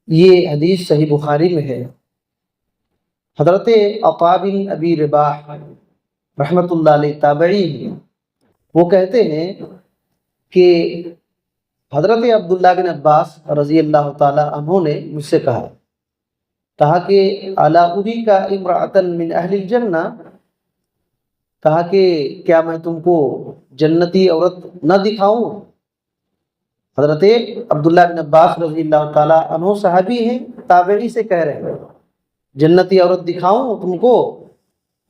یہ حدیث صحیح بخاری میں ہے۔ حضرت عطاء بن ابی رباح رحمۃ اللہ علیہ تابعی ہیں، وہ کہتے ہیں کہ حضرت عبداللہ بن عباس رضی اللہ تعالی عنہ نے مجھ سے کہا کہ الا اریک امرأۃ من اہل الجنہ، کہا کہ کیا میں تم کو جنتی عورت نہ دکھاؤں؟ حضرت عبداللہ بن عباس رضی اللہ تعالی عنہ صحابی ہیں، تابعی سے کہہ رہے ہیں جنتی عورت دکھاؤں تم کو؟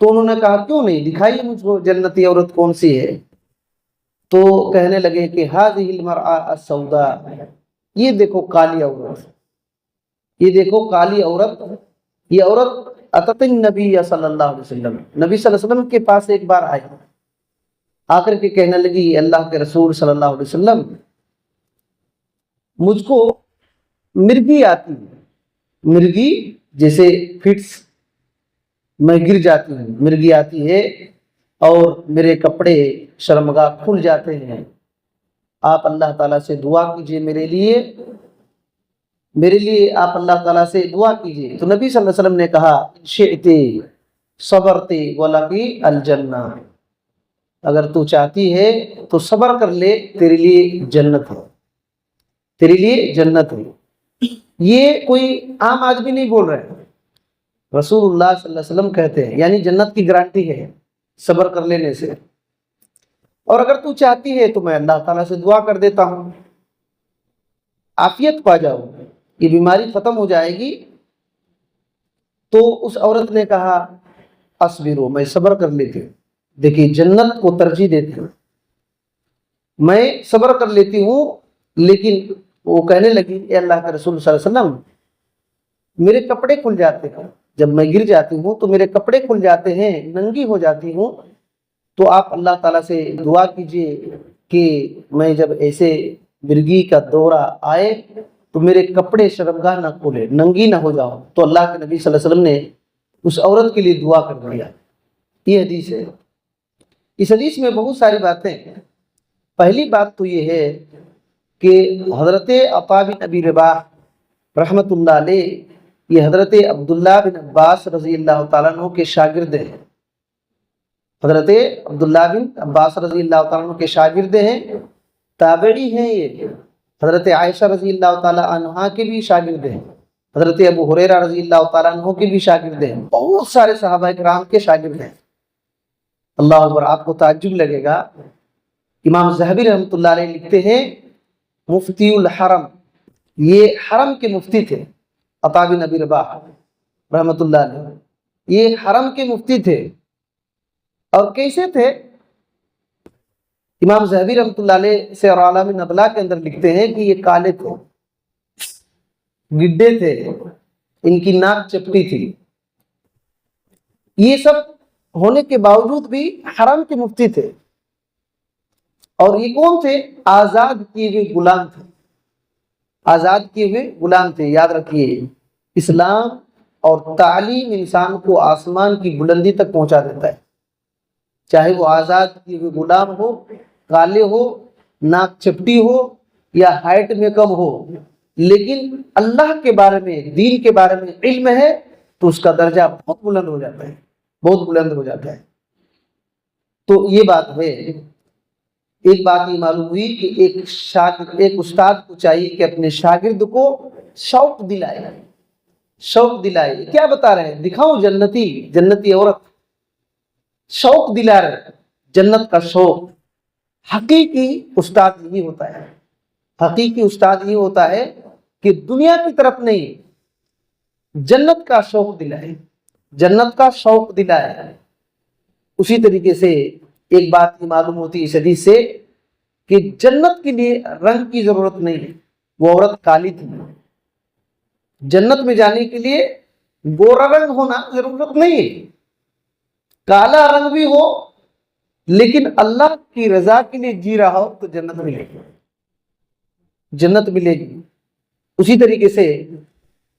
تو انہوں نے کہا کیوں نہیں، دکھائیے مجھ کو جنتی عورت کون سی ہے؟ تو کہنے لگے کہ هذه المرأة السوداء، یہ دیکھو کالی عورت، یہ دیکھو کالی عورت، یہ عورت اتت النبی صلی اللہ علیہ وسلم، نبی صلی اللہ علیہ وسلم کے پاس ایک بار آئی، آ کر کے کہنے لگی اللہ کے رسول صلی اللہ علیہ وسلم مجھ کو مرگی آتی ہے، مرگی جیسے فٹس میں گر جاتی ہوں، مرگی آتی ہے اور میرے کپڑے شرمگاہ کھل جاتے ہیں، آپ اللہ تعالیٰ سے دعا کیجئے میرے لیے آپ اللہ تعالیٰ سے دعا کیجئے۔ تو نبی صلی اللہ علیہ وسلم نے کہا شئتی صبرتی ولکی الجنہ، اگر تو چاہتی ہے تو صبر کر لے، تیرے لیے جنت ہے، تیرے لیے جنت ہے۔ یہ کوئی عام آدمی نہیں بول رہے، رسول اللہ صلی اللہ علیہ وسلم کہتے ہیں، یعنی جنت کی گارنٹی ہے صبر کر لینے سے۔ اور اگر تو چاہتی ہے تو میں اللہ تعالیٰ سے دعا کر دیتا ہوں عافیت پا جاؤ، یہ بیماری ختم ہو جائے گی۔ تو اس عورت نے کہا اصبرو، میں صبر کر لیتی ہوں، دیکھیے جنت کو ترجیح دیتی ہوں، میں صبر کر لیتی ہوں۔ لیکن وہ کہنے لگی اے اللہ کے رسول صلی اللہ علیہ وسلم میرے کپڑے کھل جاتے ہیں، جب میں گر جاتی ہوں تو میرے کپڑے کھل جاتے ہیں، ننگی ہو جاتی ہوں، تو آپ اللہ تعالیٰ سے دعا کیجئے کہ میں جب ایسے مرگی کا دورہ آئے تو میرے کپڑے شرمگاہ نہ کھولے، ننگی نہ ہو جاؤ۔ تو اللہ کے نبی صلی اللہ علیہ وسلم نے اس عورت کے لیے دعا کر دیا۔ یہ حدیث ہے، اس حدیث میں بہت ساری باتیں ہیں۔ پہلی بات تو یہ ہے کہ حضرت عطاء بن ابی رباح رحمۃ اللہ علیہ یہ حضرت عبداللہ بن عباس رضی اللہ تعالیٰ عنہ کے شاگرد ہیں، حضرت عبداللہ بن عباس رضی اللہ تعالیٰ عنہ کے شاگرد ہیں، تابعی ہیں۔ یہ حضرت عائشہ رضی اللہ تعالیٰ عنہ کے بھی شاگرد ہیں، حضرت ابو ہریرہ رضی اللہ تعالیٰ عنہ کے بھی شاگرد ہیں، بہت سارے صحابہ کرام کے شاگرد ہیں۔ اللہ اکبر، آپ کو تعجب لگے گا، امام ذہبی رحمۃ اللہ علیہ لکھتے ہیں مفتی الحرم، یہ حرم کے مفتی تھے عطاء بن ابی رباح رحمۃ اللہ علیہ، یہ حرم کے مفتی تھے۔ اور کیسے تھے؟ امام ذہبی رحمۃ اللہ علیہ سیر اعلام نبلا کے اندر لکھتے ہیں کہ یہ کالے تھے، گڈے تھے، ان کی ناک چپٹی تھی، یہ سب ہونے کے باوجود بھی حرم کے مفتی تھے۔ اور یہ کون تھے؟ آزاد کیے ہوئے غلام تھے، آزاد کیے ہوئے غلام تھے۔ یاد رکھیے اسلام اور تعلیم انسان کو آسمان کی بلندی تک پہنچا دیتا ہے، چاہے وہ آزاد کیے ہوئے غلام ہو، کالے ہو، ناک چپٹی ہو یا ہائٹ میں کم ہو، لیکن اللہ کے بارے میں، دین کے بارے میں علم ہے تو اس کا درجہ بہت بلند ہو جاتا ہے، بہت بلند ہو جاتا ہے۔ تو یہ بات ہے۔ ایک بات یہ معلوم ہوئی کہ ایک استاد کو چاہیے کہ اپنے شاگرد کو شوق دلائے، شوق دلائے۔ کیا بتا رہے ہیں؟ دکھاؤں جنتی عورت، شوق دلا رہے، جنت کا شوق۔ حقیقی استاد یہی ہوتا ہے، حقیقی استاد یہ ہوتا ہے کہ دنیا کی طرف نہیں، جنت کا شوق دلائے، جنت کا شوق دلائے۔ اسی طریقے سے ایک بات یہ معلوم ہوتی ہے اس حدیث سے کہ جنت کے لیے رنگ کی ضرورت نہیں ہے، وہ عورت کالی تھی، جنت میں جانے کے لیے گورا رنگ ہونا ضرورت نہیں ہے، کالا رنگ بھی ہو لیکن اللہ کی رضا کے لیے جی رہا ہو تو جنت ملے گی، جنت ملے گی۔ اسی طریقے سے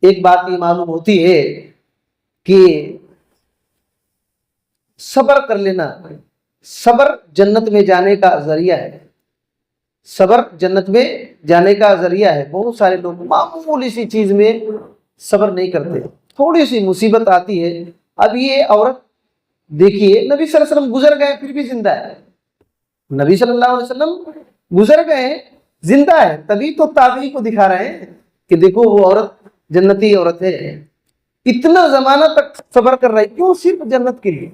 ایک بات یہ معلوم ہوتی ہے کہ صبر کر لینا، صبر جنت میں جانے کا ذریعہ ہے۔ صبر جنت میں جانے کا ذریعہ ہے. بہت سارے لوگ معمولی سی چیز میں صبر نہیں کرتے, تھوڑی سی مصیبت آتی ہے. اب یہ عورت دیکھیے, نبی صلی اللہ علیہ وسلم گزر گئے پھر بھی زندہ ہے. نبی صلی اللہ علیہ وسلم گزر گئے زندہ ہے, تبھی تو تابعی کو دکھا رہے ہیں کہ دیکھو وہ عورت جنتی عورت ہے. اتنا زمانہ تک صبر کر رہی, کیوں؟ صرف جنت کے لیے,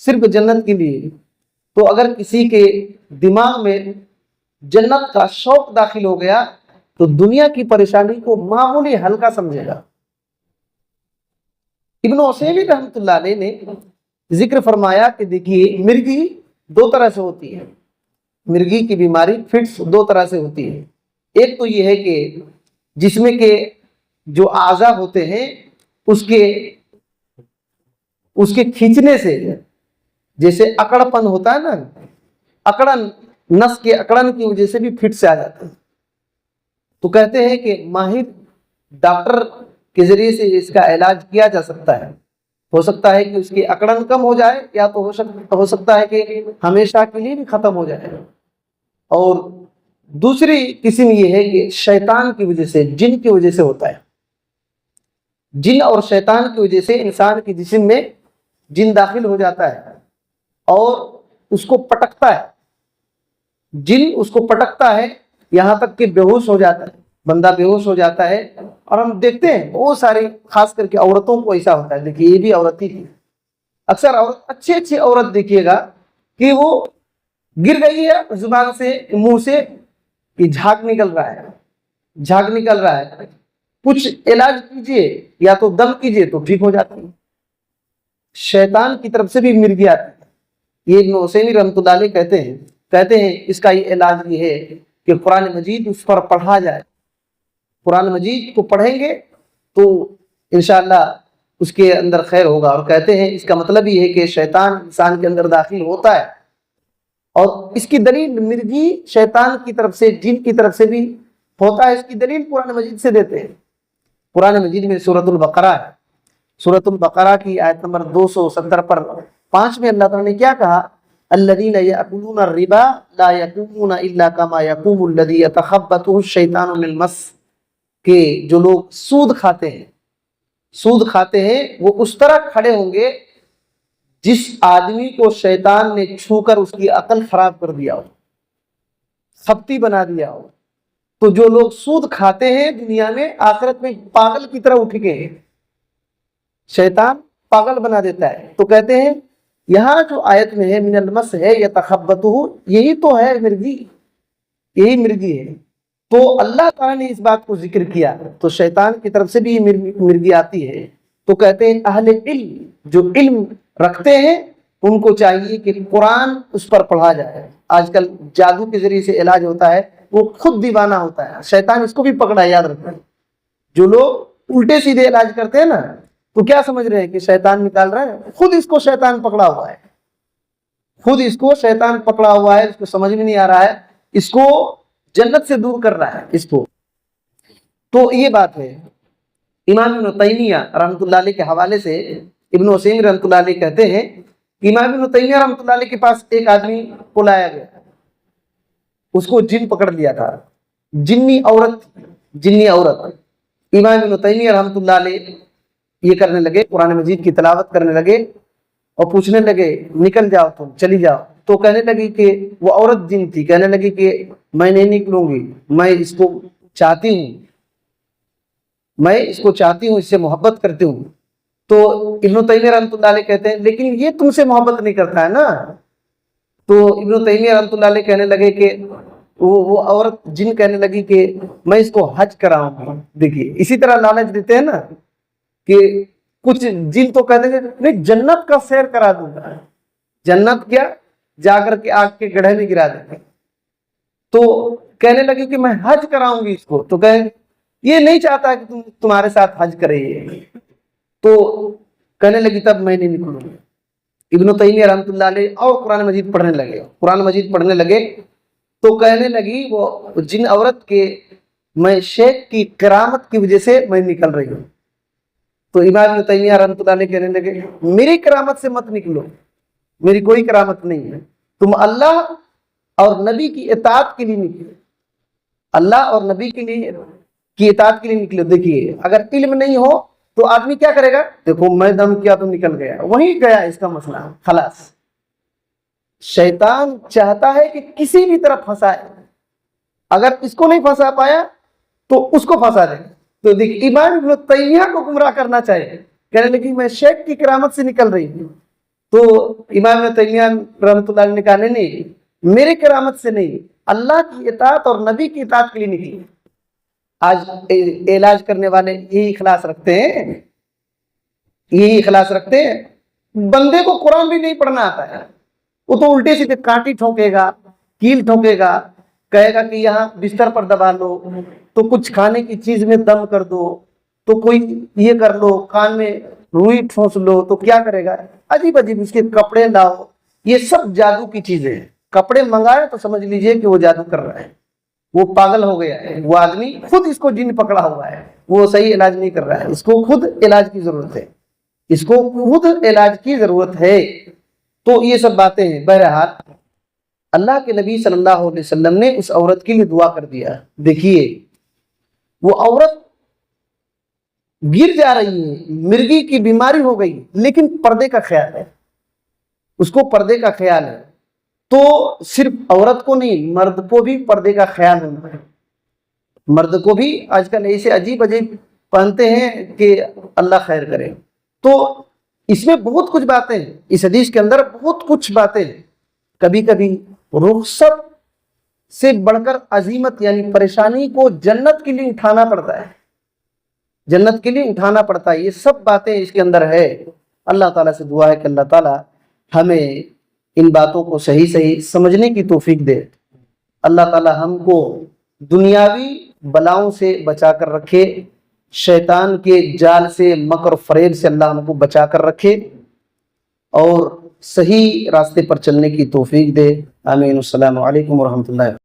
صرف جنت کے لیے. تو اگر کسی کے دماغ میں جنت کا شوق داخل ہو گیا تو دنیا کی پریشانی کو معمولی ہلکا سمجھے گا. ابن عثیمین رحمۃ اللہ علیہ نے ذکر فرمایا کہ دیکھیے مرگی دو طرح سے ہوتی ہے. مرگی کی بیماری فٹس دو طرح سے ہوتی ہے. ایک تو یہ ہے کہ جسم کے جو اعضاء ہوتے ہیں اس کے کھینچنے سے, جیسے اکڑ پن ہوتا ہے نا, اکڑن, نس کے اکڑن کی وجہ سے بھی فٹ سے آ جاتے ہیں. تو کہتے ہیں کہ ماہر ڈاکٹر کے ذریعے سے اس کا علاج کیا جا سکتا ہے. ہو سکتا ہے کہ اس کی اکڑن کم ہو جائے, یا تو ہو سکتا ہے کہ ہمیشہ کے لیے بھی ختم ہو جائے. اور دوسری قسم یہ ہے کہ شیطان کی وجہ سے, جن کی وجہ سے ہوتا ہے. جن اور شیطان کی وجہ سے انسان کے جسم میں جن داخل ہو جاتا ہے اور اس کو پٹکتا ہے. جن اس کو پٹکتا ہے یہاں تک کہ بے ہوش ہو جاتا ہے, بندہ بے ہوش ہو جاتا ہے. اور ہم دیکھتے ہیں بہت ساری, خاص کر کے عورتوں کو ایسا ہوتا ہے. دیکھیے یہ بھی عورت ہی تھی. اکثر عورت, اچھی عورت دیکھیے گا کہ وہ گر گئی ہے زبان سے, منہ سے کہ جھاگ نکل رہا ہے, جھاگ نکل رہا ہے. کچھ علاج کیجئے یا تو دم کیجئے تو ٹھیک ہو جاتی ہے. شیطان کی طرف سے بھی مرگی آتی ہے. یہ ابن عثیمین رحمۃ اللہ علیہ کہتے ہیں اس کا یہ علاج یہ ہے کہ قرآن مجید اس پر پڑھا جائے. قرآن مجید کو پڑھیں گے تو انشاءاللہ اس کے اندر خیر ہوگا. اور کہتے ہیں اس کا مطلب یہ ہے کہ شیطان انسان کے اندر داخل ہوتا ہے, اور اس کی دلیل مرگی شیطان کی طرف سے, جن کی طرف سے بھی ہوتا ہے. اس کی دلیل قرآن مجید سے دیتے ہیں. قرآن مجید میں سورۃ البقرہ ہے, سورۃ البقرہ کی آیت نمبر 270 پر 5 میں اللہ تعالیٰ نے کیا کہا؟ الذین یأکلون الربا لا یقومون الا کما یقوم الذی یتخبطہ الشیطان من المس. کہ جو لوگ سود کھاتے ہیں وہ اس طرح کھڑے ہوں گے جس آدمی کو شیطان نے چھو کر اس کی عقل خراب کر دیا ہو, خبتی بنا دیا ہو. تو جو لوگ سود کھاتے ہیں دنیا میں, آخرت میں پاگل کی طرح اٹھ گئے ہیں. شیطان پاگل بنا دیتا ہے. تو کہتے ہیں یہاں جو آیت میں ہے من المس ہے یتخبطہ, یہی تو ہے مرگی, یہی مرگی ہے. تو اللہ تعالیٰ نے اس بات کو ذکر کیا تو شیطان کی طرف سے بھی مرگی آتی ہے. تو کہتے ہیں اہل علم, جو علم رکھتے ہیں ان کو چاہیے کہ قرآن اس پر پڑھا جائے. آج کل جادو کے ذریعے سے علاج ہوتا ہے, وہ خود دیوانہ ہوتا ہے. شیطان اس کو بھی پکڑا ہے, یاد رکھنا. جو لوگ الٹے سیدھے علاج کرتے ہیں نا, تو کیا سمجھ رہے ہیں کہ شیطان نکال رہا ہے؟ خود اس کو شیطان پکڑا ہوا ہے, خود اس کو شیطان پکڑا ہوا ہے. اس کو سمجھ میں نہیں آ رہا ہے, اس کو جنت سے دور کر رہا ہے اس کو. تو یہ بات ہے. امام ابن تیمیہ رحمۃ اللہ علیہ کے حوالے سے ابن عثیمین رحمۃ اللہ علیہ کہتے ہیں کہ امام ابن تیمیہ رحمۃ اللہ علیہ کے پاس ایک آدمی کو لایا گیا, اس کو جن پکڑ لیا تھا, جنی عورت. امام ابن تیمیہ رحمۃ اللہ علیہ یہ کرنے لگے, قرآن مجید کی تلاوت کرنے لگے اور پوچھنے لگے نکل جاؤ, تم چلی جاؤ. تو کہنے لگی کہ وہ عورت جن تھی, کہنے لگی کہ میں نہیں نکلوں گی, میں اس کو چاہتی ہوں, اس سے محبت کرتی ہوں. تو ابن تیمیہ رحمۃ اللہ علیہ کہتے ہیں لیکن یہ تم سے محبت نہیں کرتا ہے نا. تو ابن تیمیہ رحمۃ اللہ علیہ کہنے لگے کہ وہ عورت جن کہنے لگی کہ میں اس کو حج کراؤں گا. دیکھیے اسی طرح لالچ دیتے ہیں نا, کہ کچھ جن تو کہتے ہیں نہیں جنت کا سیر کرا دوں گا. جنت کیا, جا کر کے آگ کے گڑھے میں گرا دیں گے. تو کہنے لگی کہ میں حج کراؤں گی اس کو. تو کہے یہ نہیں چاہتا کہ تمہارے ساتھ حج کرے. تو کہنے لگی تب میں نہیں نکلوں گی. ابن تیمیہ رحمۃ اللہ علیہ اور قرآن مجید پڑھنے لگے. تو کہنے لگی وہ جن عورت کے, میں شیخ کی کرامت کی وجہ سے میں نکل رہی ہوں. تو امام ابن تیمیہ رحمۃ اللہ علیہ کہنے لگے میری کرامت سے مت نکلو, میری کوئی کرامت نہیں ہے. تم اللہ اور نبی کی اطاعت کے لیے نکلے، اللہ اور نبی کے لیے کی اطاعت کے لیے نکلے. دیکھیے اگر علم نہیں ہو تو آدمی کیا کرے گا؟ دیکھو میں دم کیا تو نکل گیا، وہیں گیا اس کا مسئلہ، خلاص. شیطان چاہتا ہے کہ کسی بھی طرح پھنسائے، اگر اس کو نہیں پھنسا پایا تو اس کو پھنسا دے. تو دیکھ امام ابن تیمیہ کو گمراہ کرنا چاہیے، کہنے لگی میں شیخ کی کرامت سے نکل رہی ہوں. تو امام ابن تیمیہ رحمۃ اللہ علیہ نے کہا نہیں، میرے کرامت سے نہیں، اللہ کی اطاعت اور نبی کی اطاعت کے لیے نکلی. آج علاج کرنے والے یہی اخلاص رکھتے ہیں، یہی اخلاص رکھتے ہیں. بندے کو قرآن بھی نہیں پڑھنا آتا ہے، وہ تو الٹے سیدھے کانٹی ٹھونکے گا، کیل ٹھونکے گا، کہے گا کہ یہاں بستر پر دبا لو، تو کچھ کھانے کی چیز میں دم کر دو، تو کوئی یہ کر لو، کان میں روئی ٹھونس لو، تو کیا کرے گا؟ عجیب عجیب اس کے کپڑے لاؤ، یہ سب جادو کی چیزیں ہیں. کپڑے منگائے تو سمجھ لیجئے کہ وہ جادو کر رہا ہے، وہ پاگل ہو گیا ہے. وہ آدمی خود اس کو جن پکڑا ہوا ہے، وہ صحیح علاج نہیں کر رہا ہے، اس کو خود علاج کی ضرورت ہے، اس کو خود علاج کی ضرورت ہے. تو یہ سب باتیں ہیں. بہرحال اللہ کے نبی صلی اللہ علیہ وسلم نے اس عورت کے لیے دعا کر دیا. دیکھیے وہ عورت گر جا رہی ہے، مرگی کی بیماری ہو گئی، لیکن پردے کا خیال ہے، اس کو پردے کا خیال ہے. تو صرف عورت کو نہیں، مرد کو بھی پردے کا خیال ہونا ہے. مرد کو بھی آج کل ایسے عجیب عجیب پہنتے ہیں کہ اللہ خیر کرے. تو اس میں بہت کچھ باتیں ہیں، اس حدیث کے اندر بہت کچھ باتیں ہیں. کبھی کبھی رخصت سے بڑھ کر عزیمت یعنی پریشانی کو جنت کے لیے اٹھانا پڑتا ہے، جنت کے لیے اٹھانا پڑتا ہے. یہ سب باتیں اس کے اندر ہے. اللہ تعالیٰ سے دعا ہے کہ اللہ تعالیٰ ہمیں ان باتوں کو صحیح صحیح سمجھنے کی توفیق دے. اللہ تعالیٰ ہم کو دنیاوی بلاؤں سے بچا کر رکھے، شیطان کے جال سے، مکر فریب سے اللہ ہم کو بچا کر رکھے، اور صحیح راستے پر چلنے کی توفیق دے. آمین. السلام علیکم ورحمۃ اللہ.